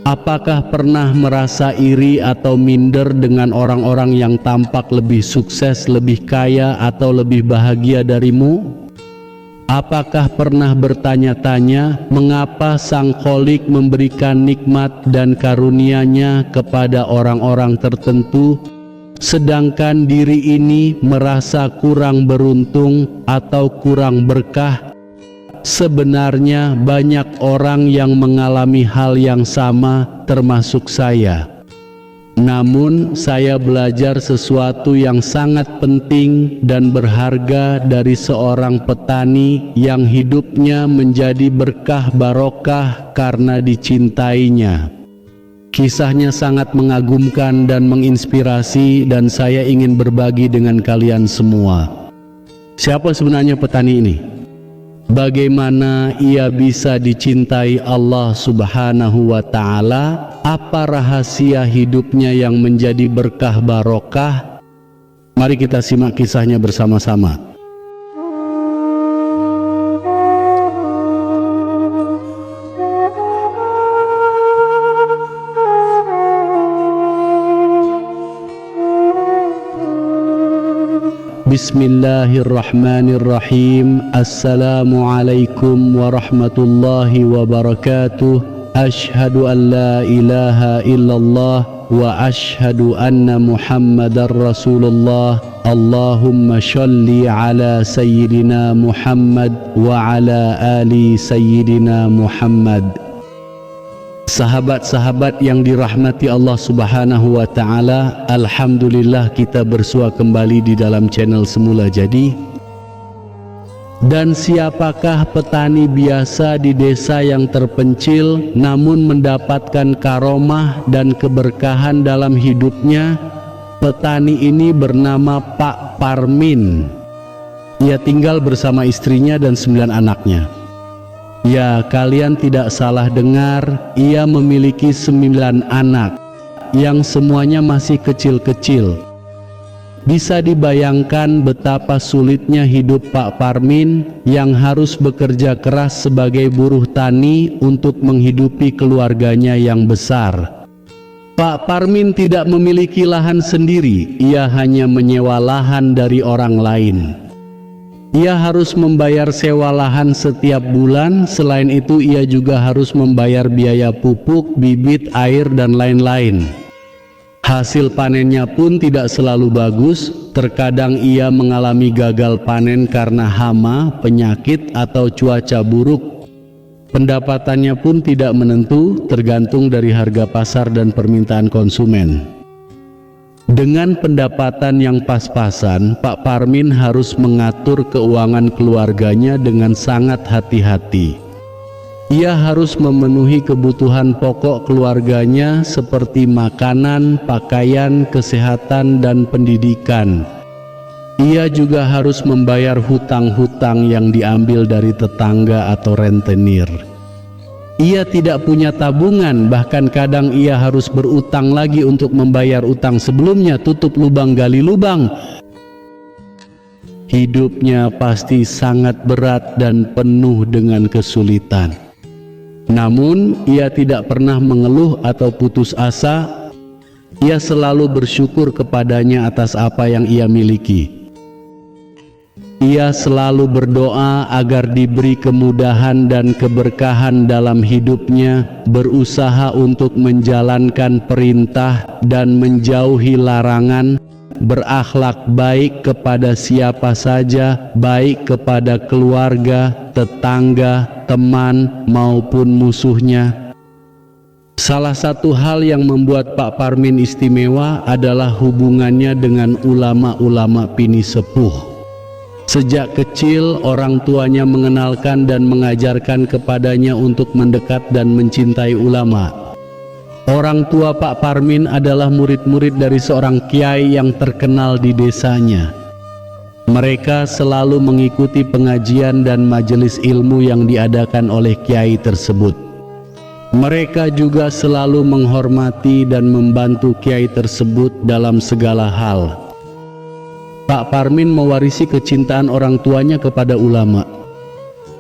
Apakah pernah merasa iri atau minder dengan orang-orang yang tampak lebih sukses, lebih kaya, atau lebih bahagia darimu? Apakah pernah bertanya-tanya mengapa Sang Kholik memberikan nikmat dan karunia-Nya kepada orang-orang tertentu, sedangkan diri ini merasa kurang beruntung atau kurang berkah? Sebenarnya banyak orang yang mengalami hal yang sama, termasuk saya. Namun saya belajar sesuatu yang sangat penting dan berharga dari seorang petani yang hidupnya menjadi berkah barokah karena dicintainya. Kisahnya sangat mengagumkan dan menginspirasi, dan saya ingin berbagi dengan kalian semua. Siapa sebenarnya petani ini? Bagaimana ia bisa dicintai Allah Subhanahu wa Ta'ala? Apa rahasia hidupnya yang menjadi berkah barokah? Mari kita simak kisahnya bersama-sama. Bismillahirrahmanirrahim. Assalamualaikum warahmatullahi wabarakatuh. Ashhadu an la ilaha illallah wa ashhadu anna Muhammadar Rasulullah. Allahumma sholli ala sayyidina Muhammad wa ala ali sayyidina Muhammad. Sahabat-sahabat yang dirahmati Allah Subhanahu wa Ta'ala, alhamdulillah kita bersua kembali di dalam channel Semula Jadi. Dan siapakah petani biasa di desa yang terpencil namun mendapatkan karomah dan keberkahan dalam hidupnya? Petani ini bernama Pak Parmin. Ia tinggal bersama istrinya dan 9 anaknya. Ya, kalian tidak salah dengar, ia memiliki 9 anak yang semuanya masih kecil-kecil. Bisa dibayangkan betapa sulitnya hidup Pak Parmin yang harus bekerja keras sebagai buruh tani untuk menghidupi keluarganya yang besar. Pak Parmin tidak memiliki lahan sendiri, ia hanya menyewa lahan dari orang lain. Ia harus membayar sewa lahan setiap bulan. Selain itu ia juga harus membayar biaya pupuk, bibit, air, dan lain-lain. Hasil panennya pun tidak selalu bagus. Terkadang ia mengalami gagal panen karena hama, penyakit, atau cuaca buruk. Pendapatannya pun tidak menentu, tergantung dari harga pasar dan permintaan konsumen. Dengan pendapatan yang pas-pasan, Pak Parmin harus mengatur keuangan keluarganya dengan sangat hati-hati. Ia harus memenuhi kebutuhan pokok keluarganya seperti makanan, pakaian, kesehatan, dan pendidikan. Ia juga harus membayar hutang-hutang yang diambil dari tetangga atau rentenir. Ia tidak punya tabungan, bahkan kadang ia harus berutang lagi untuk membayar utang sebelumnya, tutup lubang gali lubang. Hidupnya pasti sangat berat dan penuh dengan kesulitan. Namun ia tidak pernah mengeluh atau putus asa. Ia selalu bersyukur kepadanya atas apa yang ia miliki. Ia selalu berdoa agar diberi kemudahan dan keberkahan dalam hidupnya, berusaha untuk menjalankan perintah dan menjauhi larangan, berakhlak baik kepada siapa saja, baik kepada keluarga, tetangga, teman, maupun musuhnya. Salah satu hal yang membuat Pak Parmin istimewa adalah hubungannya dengan ulama-ulama pini sepuh. Sejak kecil orang tuanya mengenalkan dan mengajarkan kepadanya untuk mendekat dan mencintai ulama. Orang tua Pak Parmin adalah murid-murid dari seorang kiai yang terkenal di desanya. Mereka selalu mengikuti pengajian dan majelis ilmu yang diadakan oleh kiai tersebut. Mereka juga selalu menghormati dan membantu kiai tersebut dalam segala hal. Pak Parmin mewarisi kecintaan orang tuanya kepada ulama.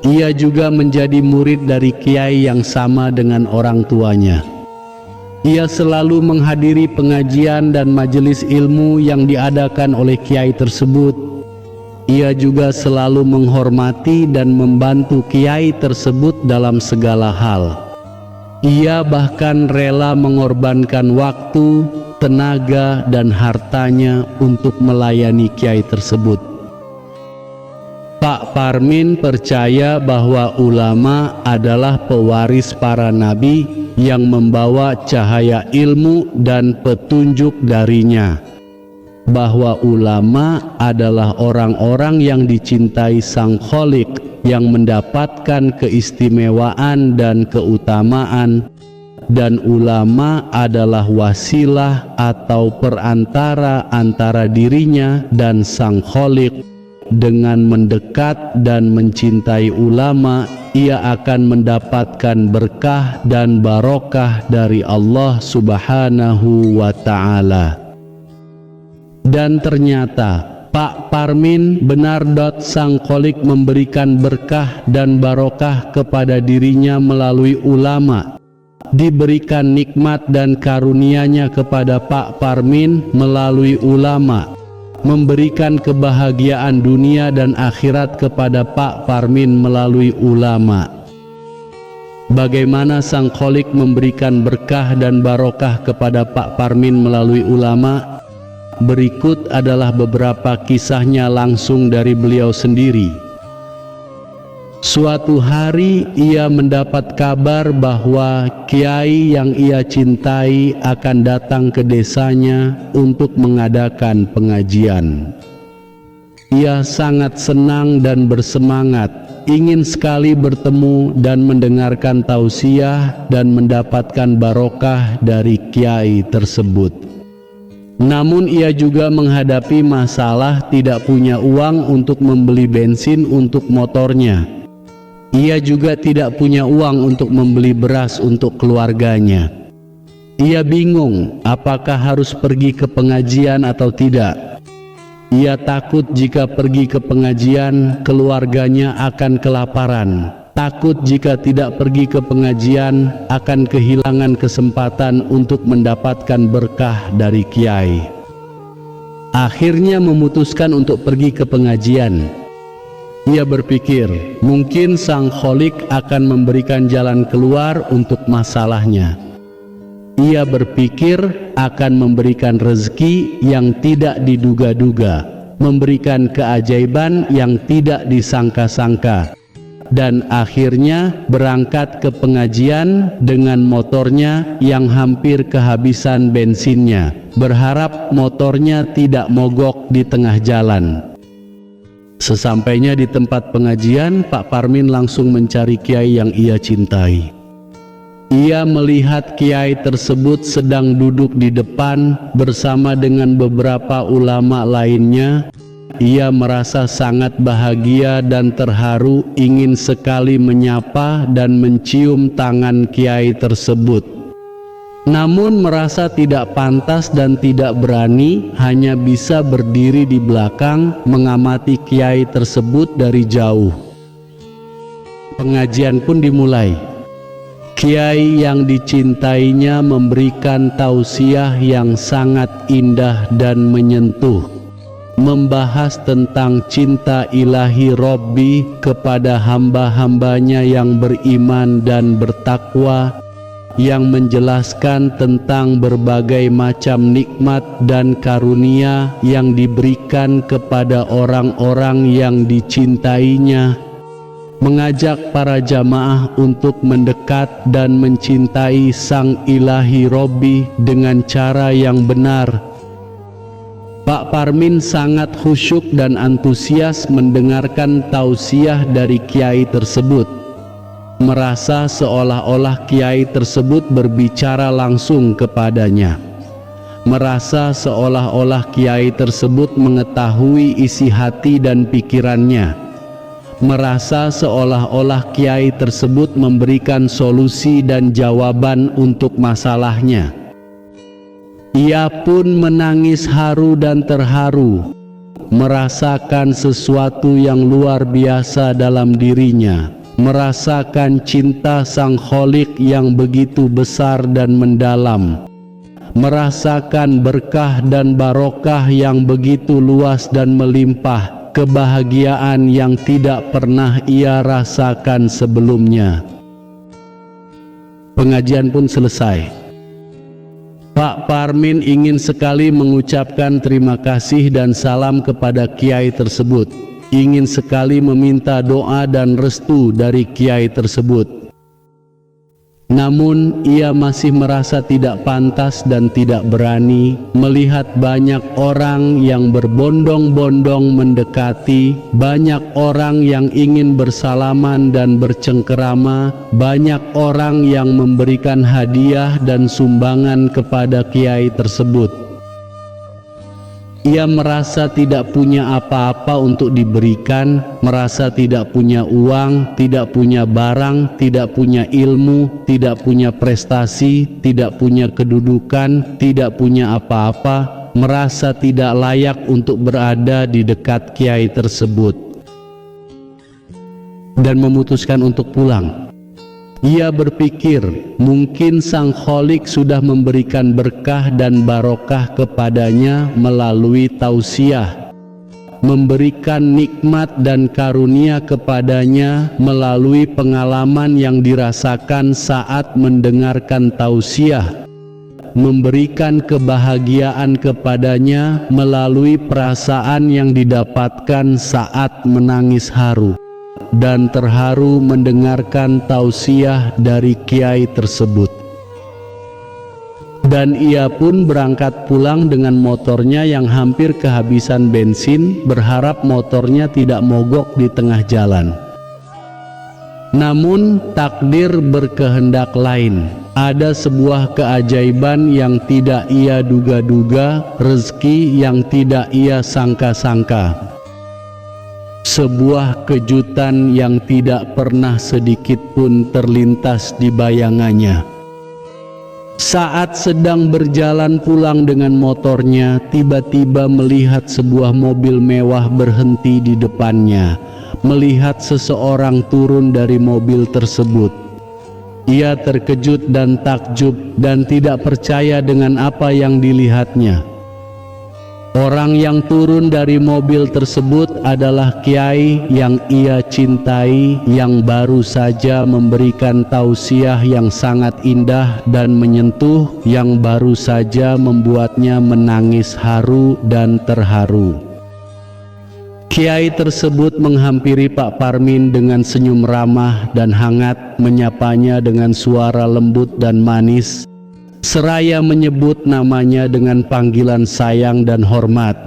Ia juga menjadi murid dari kiai yang sama dengan orang tuanya. Ia selalu menghadiri pengajian dan majelis ilmu yang diadakan oleh kiai tersebut. Ia juga selalu menghormati dan membantu kiai tersebut dalam segala hal. Ia bahkan rela mengorbankan waktu, tenaga, dan hartanya untuk melayani kiai tersebut. Pak Parmin percaya bahwa ulama adalah pewaris para nabi yang membawa cahaya ilmu dan petunjuk darinya, bahwa ulama adalah orang-orang yang dicintai Sang Khalik, yang mendapatkan keistimewaan dan keutamaan, dan ulama adalah wasilah atau perantara antara dirinya dan Sang Khalik. Dengan mendekat dan mencintai ulama, ia akan mendapatkan berkah dan barokah dari Allah Subhanahu wa Ta'ala. Dan ternyata Pak Parmin benar. Sang Khalik memberikan berkah dan barokah kepada dirinya melalui ulama. Diberikan nikmat dan karunia-Nya kepada Pak Parmin melalui ulama, memberikan kebahagiaan dunia dan akhirat kepada Pak Parmin melalui ulama. Bagaimana Sang Khalik memberikan berkah dan barokah kepada Pak Parmin melalui ulama? Berikut adalah beberapa kisahnya langsung dari beliau sendiri. Suatu hari ia mendapat kabar bahwa kiai yang ia cintai akan datang ke desanya untuk mengadakan pengajian. Ia sangat senang dan bersemangat, ingin sekali bertemu dan mendengarkan tausiah dan mendapatkan barokah dari kiai tersebut. Namun ia juga menghadapi masalah tidak punya uang untuk membeli bensin untuk motornya. Ia juga tidak punya uang untuk membeli beras untuk keluarganya. Ia bingung apakah harus pergi ke pengajian atau tidak. Ia takut jika pergi ke pengajian keluarganya akan kelaparan. Takut jika tidak pergi ke pengajian akan kehilangan kesempatan untuk mendapatkan berkah dari kiai. Akhirnya memutuskan untuk pergi ke pengajian. Ia berpikir mungkin Sang Khalik akan memberikan jalan keluar untuk masalahnya. Ia berpikir akan memberikan rezeki yang tidak diduga-duga, memberikan keajaiban yang tidak disangka-sangka. Dan akhirnya berangkat ke pengajian dengan motornya yang hampir kehabisan bensinnya, berharap motornya tidak mogok di tengah jalan. Sesampainya di tempat pengajian, Pak Parmin langsung mencari kiai yang ia cintai. Ia melihat kiai tersebut sedang duduk di depan bersama dengan beberapa ulama lainnya. Ia merasa sangat bahagia dan terharu, ingin sekali menyapa dan mencium tangan kiai tersebut. Namun merasa tidak pantas dan tidak berani, hanya bisa berdiri di belakang mengamati kiai tersebut dari jauh. Pengajian pun dimulai. Kiai yang dicintainya memberikan tausiah yang sangat indah dan menyentuh, membahas tentang cinta ilahi Robbi kepada hamba-hambanya yang beriman dan bertakwa, yang menjelaskan tentang berbagai macam nikmat dan karunia yang diberikan kepada orang-orang yang dicintainya, mengajak para jamaah untuk mendekat dan mencintai Sang Ilahi Robbi dengan cara yang benar. Pak Parmin sangat khusyuk dan antusias mendengarkan tausiah dari kiai tersebut, merasa seolah-olah kiai tersebut berbicara langsung kepadanya, merasa seolah-olah kiai tersebut mengetahui isi hati dan pikirannya, merasa seolah-olah kiai tersebut memberikan solusi dan jawaban untuk masalahnya. Ia pun menangis haru dan merasakan sesuatu yang luar biasa dalam dirinya, merasakan cinta Sang Khalik yang begitu besar dan mendalam, merasakan berkah dan barokah yang begitu luas dan melimpah, kebahagiaan yang tidak pernah ia rasakan sebelumnya. Pengajian pun selesai. Pak Parmin ingin sekali mengucapkan terima kasih dan salam kepada kiai tersebut. Ingin sekali meminta doa dan restu dari kiai tersebut. Namun ia masih merasa tidak pantas dan tidak berani melihat banyak orang yang berbondong-bondong mendekati, banyak orang yang ingin bersalaman dan bercengkerama, banyak orang yang memberikan hadiah dan sumbangan kepada kiai tersebut. Ia merasa tidak punya apa-apa untuk diberikan, merasa tidak punya uang, tidak punya barang, tidak punya ilmu, tidak punya prestasi, tidak punya kedudukan, tidak punya apa-apa, merasa tidak layak untuk berada di dekat kiai tersebut, dan memutuskan untuk pulang. Ia berpikir mungkin Sang Khalik sudah memberikan berkah dan barokah kepadanya melalui tausiah, memberikan nikmat dan karunia kepadanya melalui pengalaman yang dirasakan saat mendengarkan tausiah, memberikan kebahagiaan kepadanya melalui perasaan yang didapatkan saat menangis haru dan terharu mendengarkan tausiah dari kiai tersebut. Dan ia pun berangkat pulang dengan motornya yang hampir kehabisan bensin, berharap motornya tidak mogok di tengah jalan. Namun takdir berkehendak lain. Ada sebuah keajaiban yang tidak ia duga-duga, rezeki yang tidak ia sangka-sangka. Sebuah kejutan yang tidak pernah sedikit pun terlintas di bayangannya. Saat sedang berjalan pulang dengan motornya, tiba-tiba melihat sebuah mobil mewah berhenti di depannya. Melihat seseorang turun dari mobil tersebut, ia terkejut dan takjub dan tidak percaya dengan apa yang dilihatnya. Orang yang turun dari mobil tersebut adalah kiai yang ia cintai, yang baru saja memberikan tausiah yang sangat indah dan menyentuh, yang baru saja membuatnya menangis haru dan terharu. Kiai tersebut menghampiri Pak Parmin dengan senyum ramah dan hangat, menyapanya dengan suara lembut dan manis, seraya menyebut namanya dengan panggilan sayang dan hormat.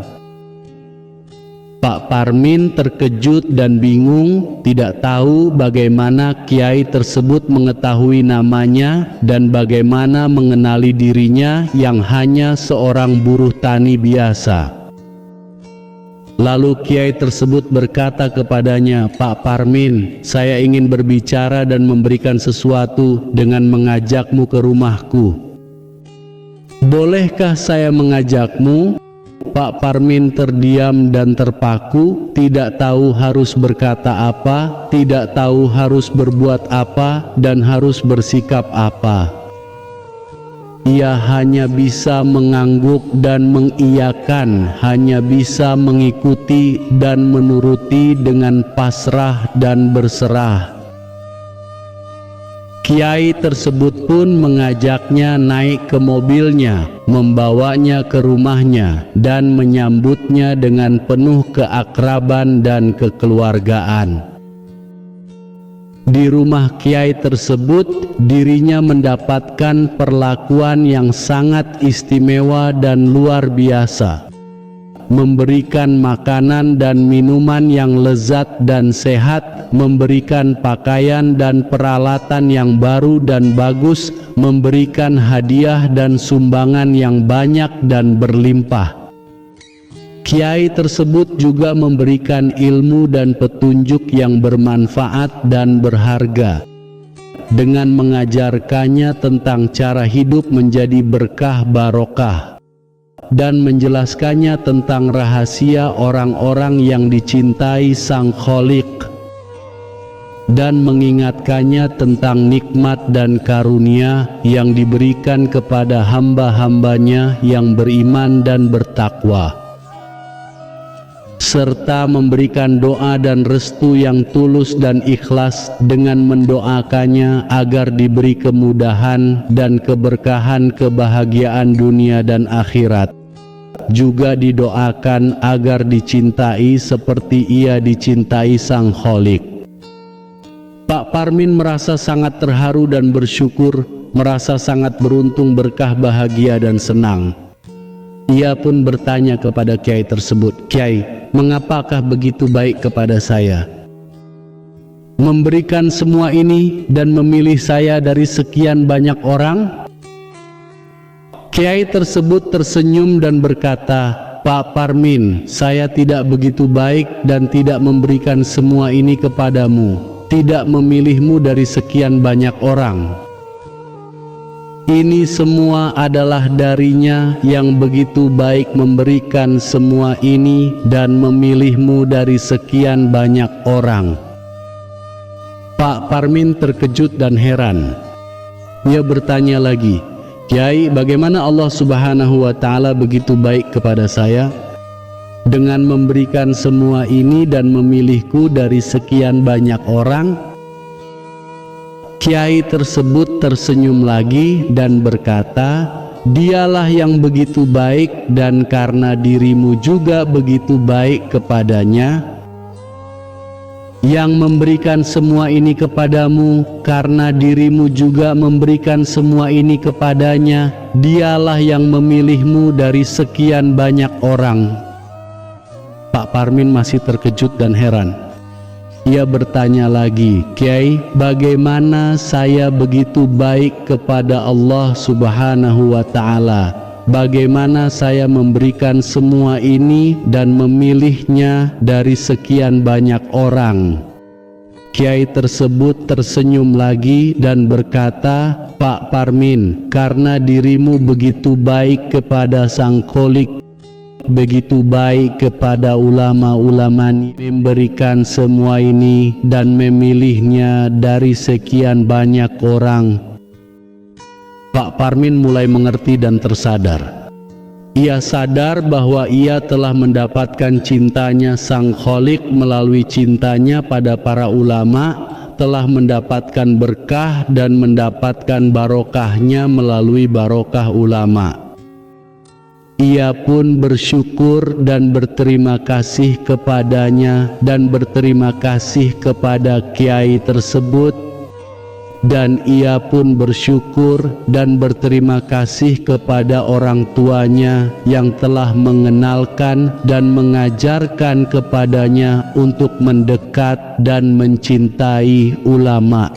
Pak Parmin terkejut dan bingung, tidak tahu bagaimana kiai tersebut mengetahui namanya dan bagaimana mengenali dirinya yang hanya seorang buruh tani biasa. Lalu kiai tersebut berkata kepadanya, "Pak Parmin, saya ingin berbicara dan memberikan sesuatu dengan mengajakmu ke rumahku. Bolehkah saya mengajakmu?" Pak Parmin terdiam dan terpaku, tidak tahu harus berkata apa, tidak tahu harus berbuat apa, dan harus bersikap apa. Ia hanya bisa mengangguk dan mengiyakan, hanya bisa mengikuti dan menuruti dengan pasrah dan berserah. Kiai tersebut pun mengajaknya naik ke mobilnya, membawanya ke rumahnya, dan menyambutnya dengan penuh keakraban dan kekeluargaan. Di rumah kiai tersebut, dirinya mendapatkan perlakuan yang sangat istimewa dan luar biasa. Memberikan makanan dan minuman yang lezat dan sehat, memberikan pakaian dan peralatan yang baru dan bagus, memberikan hadiah dan sumbangan yang banyak dan berlimpah. Kiai tersebut juga memberikan ilmu dan petunjuk yang bermanfaat dan berharga, dengan mengajarkannya tentang cara hidup menjadi berkah barokah, dan menjelaskannya tentang rahasia orang-orang yang dicintai Sang Khalik. dan mengingatkannya tentang nikmat dan karunia yang diberikan kepada hamba-hambanya yang beriman dan bertakwa, serta memberikan doa dan restu yang tulus dan ikhlas dengan mendoakannya agar diberi kemudahan dan keberkahan kebahagiaan dunia dan akhirat. Juga didoakan agar dicintai seperti ia dicintai Sang Khalik. Pak Parmin merasa sangat terharu dan bersyukur, merasa sangat beruntung, berkah, bahagia dan senang. Ia pun bertanya kepada kiai tersebut, "Kiai, mengapakah begitu baik kepada saya? Memberikan semua ini dan memilih saya dari sekian banyak orang?" Kiai tersebut tersenyum dan berkata, "Pak Parmin, saya tidak begitu baik dan tidak memberikan semua ini kepadamu, tidak memilihmu dari sekian banyak orang. Ini semua adalah darinya yang begitu baik memberikan semua ini dan memilihmu dari sekian banyak orang." Pak Parmin terkejut dan heran. Ia bertanya lagi, "Kiai, bagaimana Allah Subhanahu wa Ta'ala begitu baik kepada saya dengan memberikan semua ini dan memilihku dari sekian banyak orang?" Kiai tersebut tersenyum lagi dan berkata, "Dialah yang begitu baik, dan karena dirimu juga begitu baik kepadanya, yang memberikan semua ini kepadamu, karena dirimu juga memberikan semua ini kepadanya, dialah yang memilihmu dari sekian banyak orang." Pak Parmin masih terkejut dan heran. Ia bertanya lagi, "Kiai, bagaimana saya begitu baik kepada Allah Subhanahu wa Ta'ala? Bagaimana saya memberikan semua ini dan memilihnya dari sekian banyak orang?" Kiai tersebut tersenyum lagi dan berkata, "Pak Parmin, karena dirimu begitu baik kepada Sang Khalik, begitu baik kepada ulama-ulama, memberikan semua ini dan memilihnya dari sekian banyak orang." Pak Parmin mulai mengerti dan tersadar. Ia sadar bahwa ia telah mendapatkan cintanya Sang Khalik melalui cintanya pada para ulama, telah mendapatkan berkah dan mendapatkan barokahnya melalui barokah ulama. Ia pun bersyukur dan berterima kasih kepadanya dan berterima kasih kepada kiai tersebut, dan ia pun bersyukur dan berterima kasih kepada orang tuanya yang telah mengenalkan dan mengajarkan kepadanya untuk mendekat dan mencintai ulama.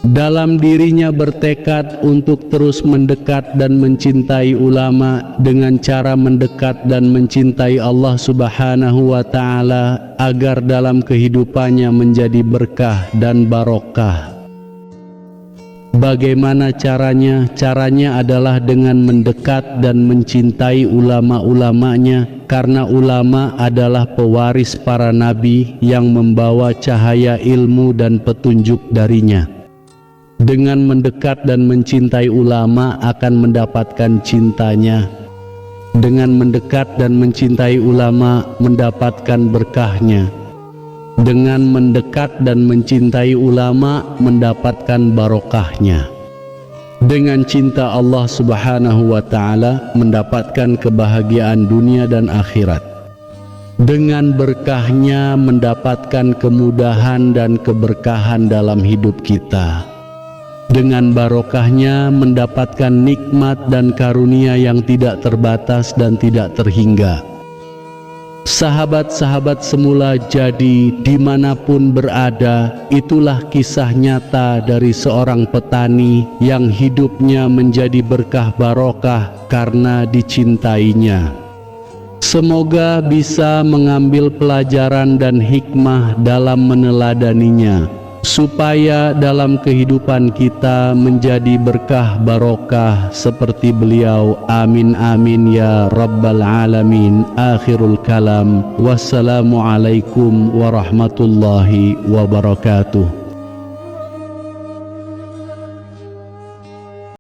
Dalam dirinya bertekad untuk terus mendekat dan mencintai ulama dengan cara mendekat dan mencintai Allah Subhanahu wa Ta'ala agar dalam kehidupannya menjadi berkah dan barokah. Bagaimana caranya? Caranya adalah dengan mendekat dan mencintai ulama-ulamanya, karena ulama adalah pewaris para nabi yang membawa cahaya ilmu dan petunjuk darinya. Dengan mendekat dan mencintai ulama akan mendapatkan cintanya. Dengan mendekat dan mencintai ulama mendapatkan berkahnya. Dengan mendekat dan mencintai ulama mendapatkan barokahnya. Dengan cinta Allah Subhanahu wa Ta'ala mendapatkan kebahagiaan dunia dan akhirat. Dengan berkahnya mendapatkan kemudahan dan keberkahan dalam hidup kita. Dengan barokahnya mendapatkan nikmat dan karunia yang tidak terbatas dan tidak terhingga. Sahabat-sahabat semula, jadi dimanapun berada, itulah kisah nyata dari seorang petani yang hidupnya menjadi berkah barokah karena dicintainya. Semoga bisa mengambil pelajaran dan hikmah dalam meneladaninya. supaya dalam kehidupan kita menjadi berkah barokah seperti beliau. Amin amin ya rabbal alamin. Akhirul kalam. Wassalamualaikum warahmatullahi wabarakatuh.